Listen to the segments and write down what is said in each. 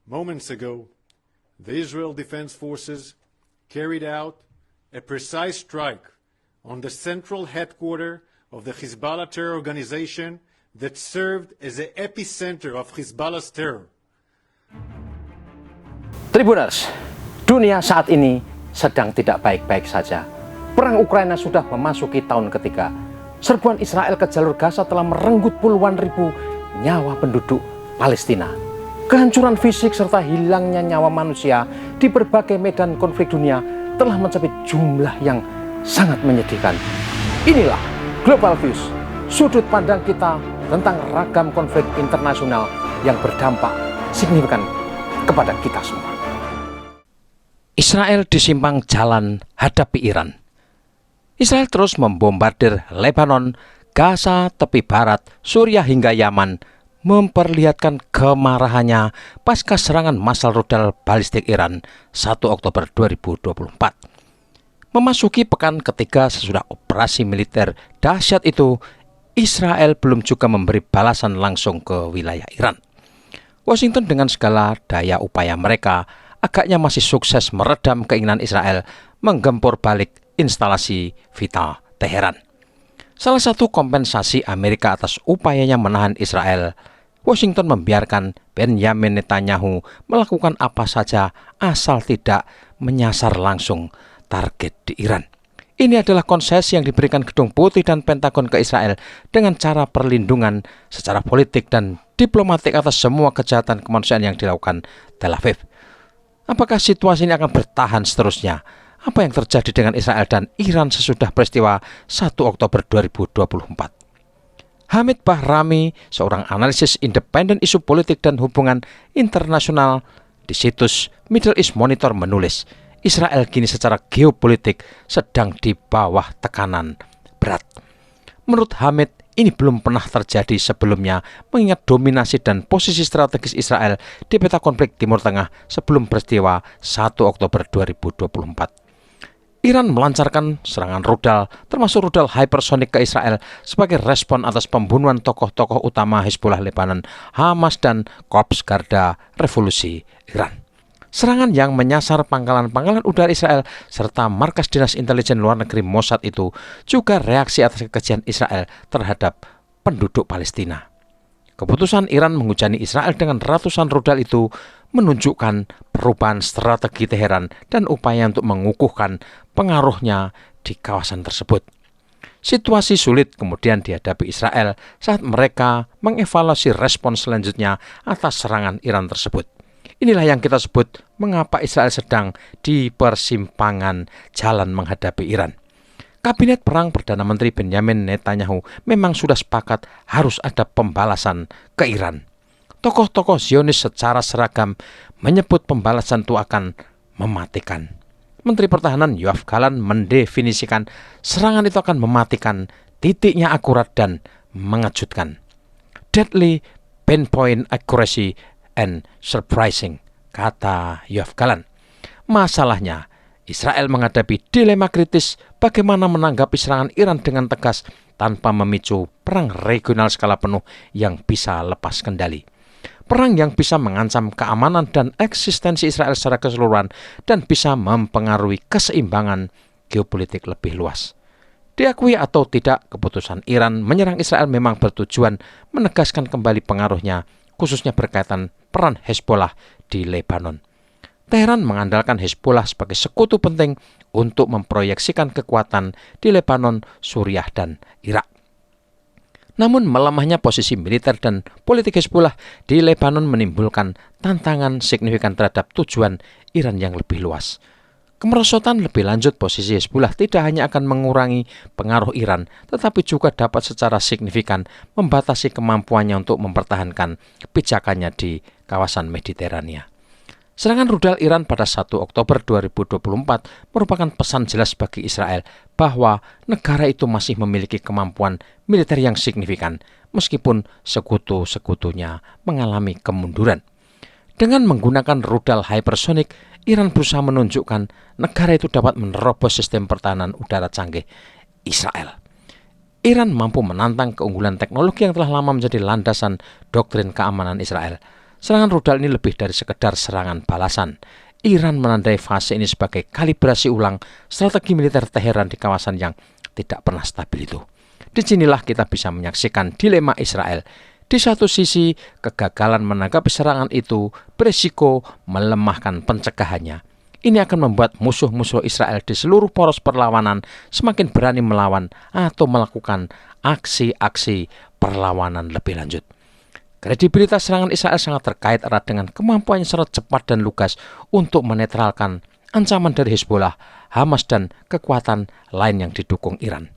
Moments ago, the Israel Defense Forces carried out a precise strike on the central headquarters of the Hezbollah terror organization that served as the epicenter of Hezbollah's terror. Tribuners, dunia saat ini sedang tidak baik-baik saja. Perang Ukraina sudah memasuki tahun ketiga. Serbuan Israel ke jalur Gaza telah merenggut puluhan ribu nyawa penduduk Palestina. Kehancuran fisik serta hilangnya nyawa manusia di berbagai medan konflik dunia telah mencapai jumlah yang sangat menyedihkan. Inilah Global Views, sudut pandang kita tentang ragam konflik internasional yang berdampak signifikan kepada kita semua. Israel di simpang jalan hadapi Iran. Israel terus membombardir Lebanon, Gaza, tepi barat, Suriah hingga Yaman, memperlihatkan kemarahannya pasca serangan massal rudal balistik Iran 1 Oktober 2024. Memasuki pekan ketiga sesudah operasi militer dahsyat itu, Israel belum juga memberi balasan langsung ke wilayah Iran. Washington dengan segala daya upaya mereka agaknya masih sukses meredam keinginan Israel menggempur balik instalasi vital Teheran. Salah satu kompensasi Amerika atas upayanya menahan Israel, Washington membiarkan Benjamin Netanyahu melakukan apa saja asal tidak menyasar langsung target di Iran. Ini adalah konsesi yang diberikan Gedung Putih dan Pentagon ke Israel dengan cara perlindungan secara politik dan diplomatik atas semua kejahatan kemanusiaan yang dilakukan Tel Aviv. Apakah situasi ini akan bertahan seterusnya? Apa yang terjadi dengan Israel dan Iran sesudah peristiwa 1 Oktober 2024? Hamid Bahrami, seorang analisis independen isu politik dan hubungan internasional di situs Middle East Monitor menulis, Israel kini secara geopolitik sedang di bawah tekanan berat. Menurut Hamid, ini belum pernah terjadi sebelumnya mengingat dominasi dan posisi strategis Israel di peta konflik Timur Tengah sebelum peristiwa 1 Oktober 2024. Iran melancarkan serangan rudal, termasuk rudal hypersonic ke Israel sebagai respon atas pembunuhan tokoh-tokoh utama Hezbollah Lebanon, Hamas, dan Korps Garda Revolusi Iran. Serangan yang menyasar pangkalan-pangkalan udara Israel serta markas dinas intelijen luar negeri Mossad itu juga reaksi atas kekejian Israel terhadap penduduk Palestina. Keputusan Iran menghujani Israel dengan ratusan rudal itu menunjukkan perubahan strategi Teheran dan upaya untuk mengukuhkan pengaruhnya di kawasan tersebut. Situasi sulit kemudian dihadapi Israel saat mereka mengevaluasi respon selanjutnya atas serangan Iran tersebut. Inilah yang kita sebut mengapa Israel sedang di persimpangan jalan menghadapi Iran. Kabinet Perang Perdana Menteri Benjamin Netanyahu memang sudah sepakat harus ada pembalasan ke Iran. Tokoh-tokoh Zionis secara seragam menyebut pembalasan itu akan mematikan. Menteri Pertahanan Yoav Gallant mendefinisikan serangan itu akan mematikan, titiknya akurat dan mengejutkan. Deadly, pinpoint accuracy, and surprising, kata Yoav Gallant. Masalahnya, Israel menghadapi dilema kritis bagaimana menanggapi serangan Iran dengan tegas tanpa memicu perang regional skala penuh yang bisa lepas kendali. Perang yang bisa mengancam keamanan dan eksistensi Israel secara keseluruhan dan bisa mempengaruhi keseimbangan geopolitik lebih luas. Diakui atau tidak, keputusan Iran menyerang Israel memang bertujuan menegaskan kembali pengaruhnya, khususnya berkaitan peran Hezbollah di Lebanon. Teheran mengandalkan Hezbollah sebagai sekutu penting untuk memproyeksikan kekuatan di Lebanon, Suriah, dan Irak. Namun melemahnya posisi militer dan politik Hezbollah di Lebanon menimbulkan tantangan signifikan terhadap tujuan Iran yang lebih luas. Kemerosotan lebih lanjut posisi Hezbollah tidak hanya akan mengurangi pengaruh Iran, tetapi juga dapat secara signifikan membatasi kemampuannya untuk mempertahankan pijakannya di kawasan Mediterania. Serangan rudal Iran pada 1 Oktober 2024 merupakan pesan jelas bagi Israel bahwa negara itu masih memiliki kemampuan militer yang signifikan meskipun sekutu-sekutunya mengalami kemunduran. Dengan menggunakan rudal hypersonic, Iran berusaha menunjukkan negara itu dapat menerobos sistem pertahanan udara canggih Israel. Iran mampu menantang keunggulan teknologi yang telah lama menjadi landasan doktrin keamanan Israel. Serangan rudal ini lebih dari sekedar serangan balasan. Iran menandai fase ini sebagai kalibrasi ulang strategi militer Teheran di kawasan yang tidak pernah stabil itu. Disinilah kita bisa menyaksikan dilema Israel. Di satu sisi, kegagalan menanggapi serangan itu berisiko melemahkan pencegahannya. Ini akan membuat musuh-musuh Israel di seluruh poros perlawanan semakin berani melawan atau melakukan aksi-aksi perlawanan lebih lanjut. Kredibilitas serangan Israel sangat terkait erat dengan kemampuannya secara cepat dan lugas untuk menetralkan ancaman dari Hezbollah, Hamas, dan kekuatan lain yang didukung Iran.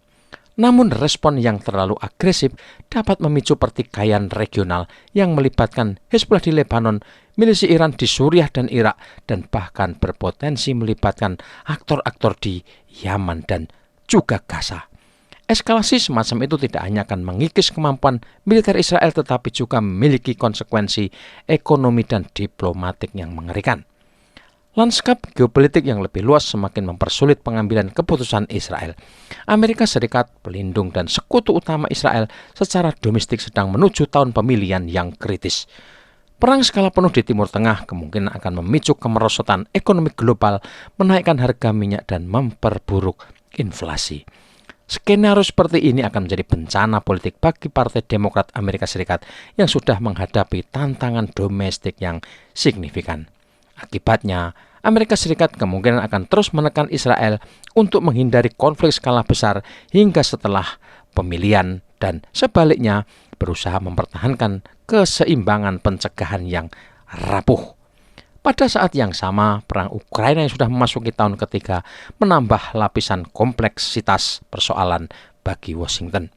Namun respon yang terlalu agresif dapat memicu pertikaian regional yang melibatkan Hezbollah di Lebanon, milisi Iran di Suriah dan Irak, dan bahkan berpotensi melibatkan aktor-aktor di Yaman dan juga Gaza. Eskalasi semacam itu tidak hanya akan mengikis kemampuan militer Israel tetapi juga memiliki konsekuensi ekonomi dan diplomatik yang mengerikan. Lanskap geopolitik yang lebih luas semakin mempersulit pengambilan keputusan Israel. Amerika Serikat, pelindung dan sekutu utama Israel secara domestik sedang menuju tahun pemilihan yang kritis. Perang skala penuh di Timur Tengah kemungkinan akan memicu kemerosotan ekonomi global, menaikkan harga minyak dan memperburuk inflasi. Skenario seperti ini akan menjadi bencana politik bagi Partai Demokrat Amerika Serikat yang sudah menghadapi tantangan domestik yang signifikan. Akibatnya, Amerika Serikat kemungkinan akan terus menekan Israel untuk menghindari konflik skala besar hingga setelah pemilihan dan sebaliknya berusaha mempertahankan keseimbangan pencegahan yang rapuh. Pada saat yang sama, perang Ukraina yang sudah memasuki tahun ketiga menambah lapisan kompleksitas persoalan bagi Washington.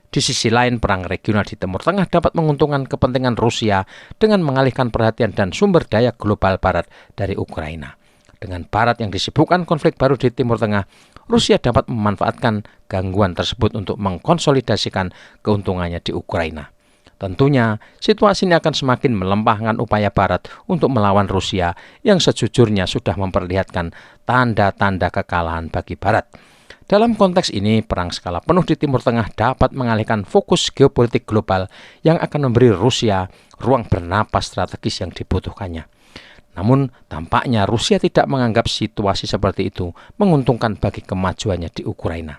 Di sisi lain, perang regional di Timur Tengah dapat menguntungkan kepentingan Rusia dengan mengalihkan perhatian dan sumber daya global Barat dari Ukraina. Dengan Barat yang disibukkan konflik baru di Timur Tengah, Rusia dapat memanfaatkan gangguan tersebut untuk mengkonsolidasikan keuntungannya di Ukraina. Tentunya, situasi ini akan semakin melempahkan upaya Barat untuk melawan Rusia yang sejujurnya sudah memperlihatkan tanda-tanda kekalahan bagi Barat. Dalam konteks ini, perang skala penuh di Timur Tengah dapat mengalihkan fokus geopolitik global yang akan memberi Rusia ruang bernapas strategis yang dibutuhkannya. Namun, tampaknya Rusia tidak menganggap situasi seperti itu menguntungkan bagi kemajuannya di Ukraina.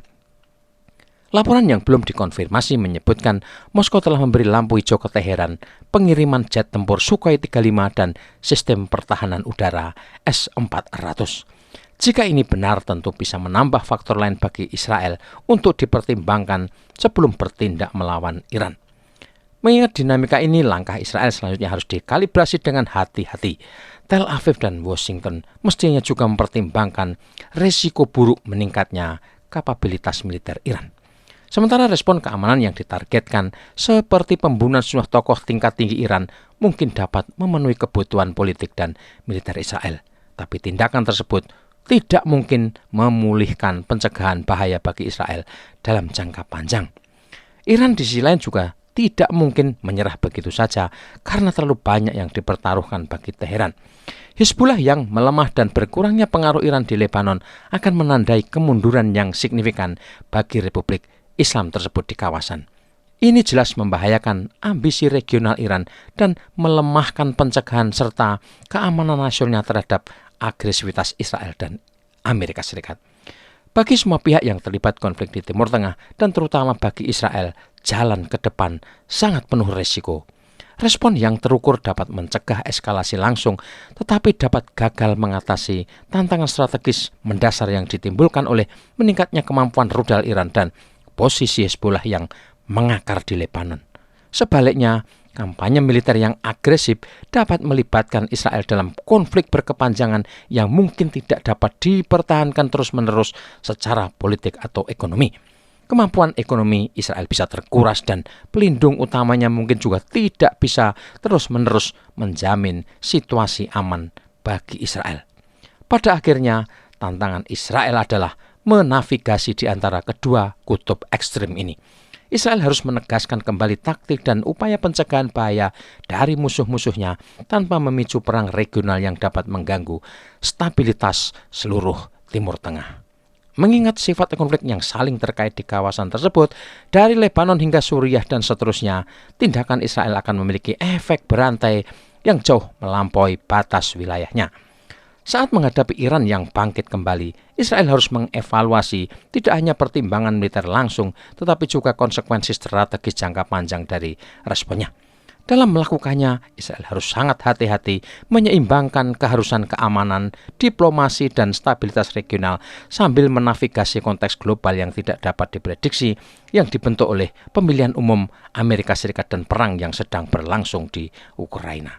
Laporan yang belum dikonfirmasi menyebutkan Moskow telah memberi lampu hijau ke Teheran pengiriman jet tempur Sukhoi 35 dan sistem pertahanan udara S-400. Jika ini benar, tentu bisa menambah faktor lain bagi Israel untuk dipertimbangkan sebelum bertindak melawan Iran. Mengingat dinamika ini, langkah Israel selanjutnya harus dikalibrasi dengan hati-hati. Tel Aviv dan Washington mestinya juga mempertimbangkan risiko buruk meningkatnya kapabilitas militer Iran. Sementara respon keamanan yang ditargetkan seperti pembunuhan sejumlah tokoh tingkat tinggi Iran mungkin dapat memenuhi kebutuhan politik dan militer Israel. Tapi tindakan tersebut tidak mungkin memulihkan pencegahan bahaya bagi Israel dalam jangka panjang. Iran di sisi lain juga tidak mungkin menyerah begitu saja karena terlalu banyak yang dipertaruhkan bagi Teheran. Hizbullah yang melemah dan berkurangnya pengaruh Iran di Lebanon akan menandai kemunduran yang signifikan bagi Republik Islam tersebut di kawasan. Ini jelas membahayakan ambisi regional Iran dan melemahkan pencegahan serta keamanan nasionalnya terhadap agresivitas Israel dan Amerika Serikat. Bagi semua pihak yang terlibat konflik di Timur Tengah dan terutama bagi Israel, jalan ke depan sangat penuh resiko. Respon yang terukur dapat mencegah eskalasi langsung, tetapi dapat gagal mengatasi tantangan strategis mendasar yang ditimbulkan oleh meningkatnya kemampuan rudal Iran dan posisi Hezbollah yang mengakar di Lebanon. Sebaliknya, kampanye militer yang agresif dapat melibatkan Israel dalam konflik berkepanjangan yang mungkin tidak dapat dipertahankan terus-menerus secara politik atau ekonomi. Kemampuan ekonomi Israel bisa terkuras dan pelindung utamanya mungkin juga tidak bisa terus-menerus menjamin situasi aman bagi Israel. Pada akhirnya, tantangan Israel adalah menavigasi di antara kedua kutub ekstrim ini. Israel harus menegaskan kembali taktik dan upaya pencegahan bahaya dari musuh-musuhnya tanpa memicu perang regional yang dapat mengganggu stabilitas seluruh Timur Tengah. Mengingat sifat konflik yang saling terkait di kawasan tersebut, dari Lebanon hingga Suriah dan seterusnya, tindakan Israel akan memiliki efek berantai yang jauh melampaui batas wilayahnya. Saat menghadapi Iran yang bangkit kembali, Israel harus mengevaluasi tidak hanya pertimbangan militer langsung, tetapi juga konsekuensi strategis jangka panjang dari responnya. Dalam melakukannya, Israel harus sangat hati-hati menyeimbangkan keharusan keamanan, diplomasi, dan stabilitas regional sambil menavigasi konteks global yang tidak dapat diprediksi yang dibentuk oleh pemilihan umum Amerika Serikat dan perang yang sedang berlangsung di Ukraina.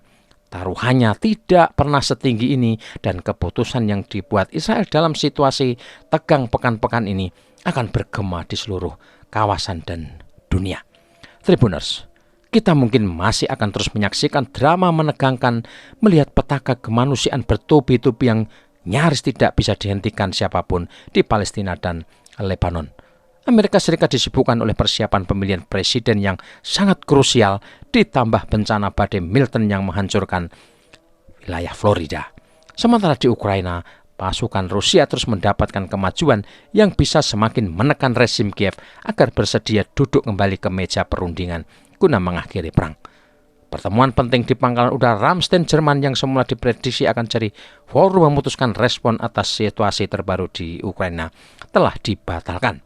Taruhannya tidak pernah setinggi ini dan keputusan yang dibuat Israel dalam situasi tegang pekan-pekan ini akan bergema di seluruh kawasan dan dunia. Tribuners, kita mungkin masih akan terus menyaksikan drama menegangkan melihat petaka kemanusiaan bertubi-tubi yang nyaris tidak bisa dihentikan siapapun di Palestina dan Lebanon. Amerika Serikat disibukkan oleh persiapan pemilihan presiden yang sangat krusial, ditambah bencana badai Milton yang menghancurkan wilayah Florida. Sementara di Ukraina, pasukan Rusia terus mendapatkan kemajuan yang bisa semakin menekan rezim Kiev agar bersedia duduk kembali ke meja perundingan guna mengakhiri perang. Pertemuan penting di pangkalan udara Ramstein, Jerman yang semula diprediksi akan jadi forum memutuskan respon atas situasi terbaru di Ukraina telah dibatalkan.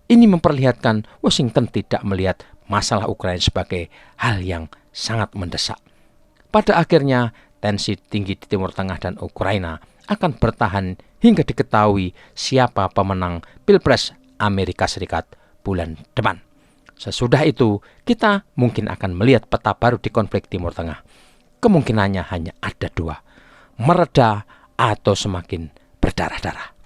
Ini memperlihatkan Washington tidak melihat masalah Ukraina sebagai hal yang sangat mendesak. Pada akhirnya, tensi tinggi di Timur Tengah dan Ukraina akan bertahan hingga diketahui siapa pemenang Pilpres Amerika Serikat bulan depan. Sesudah itu, kita mungkin akan melihat peta baru di konflik Timur Tengah. Kemungkinannya hanya ada dua, mereda atau semakin berdarah-darah.